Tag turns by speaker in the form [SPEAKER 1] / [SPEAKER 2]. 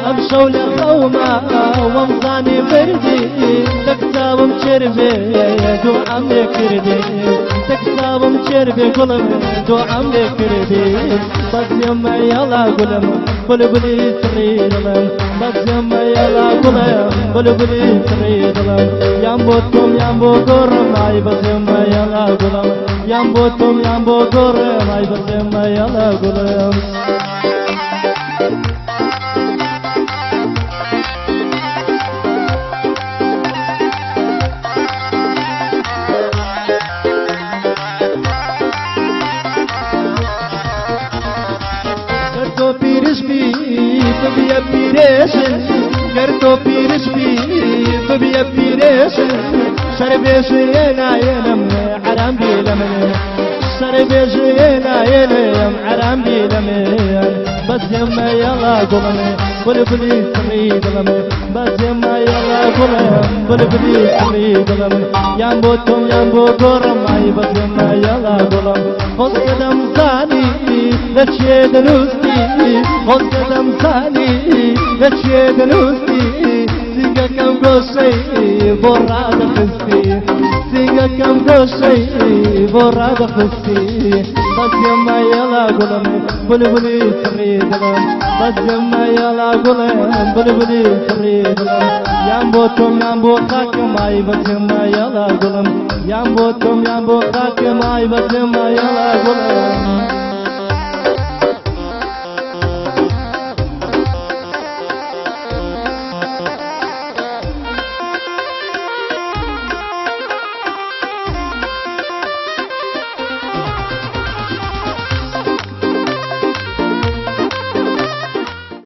[SPEAKER 1] امشوا لقوما ومضاني بردي تكتابم شربي دو عمي كردي تكتابم شربي قلم دو عمي كردي بس يما يلا قلم بلبلي تريدلم بس يما يلا قلم بلبلي تريدلم يامبوتم يامبو قرم اي بس يما يلا قلم يامبوتم يامبو قرم اي بس يما يلا قلم ببيا بيريشن كرتو بيرش بي ببيا بيريشن شربيش ينا ينم حرام بي لمن شربيش ينا ينم حرام بي لمن بس يما يلا قلمي بلبلي تريد لمن بس يما يلا قلم بلبلي تريد لمن يامبوتم يامبو قرم اي بس يما يلا قلم خذ قدم ثاني لتشيد نوستي خذ قدم ثاني لتشيد نوستي سيقا كم قصي براد خستي سيقا كم قصي براد خستي بس يما يلا قلم بلبلي تريد لمن بس يما يلا قلم بلبلي تريد لمن يامبوتم يامبو خاكم اي بس يما يلا قلم يامبوتم يامبو خاكم اي بس يما يلا قلم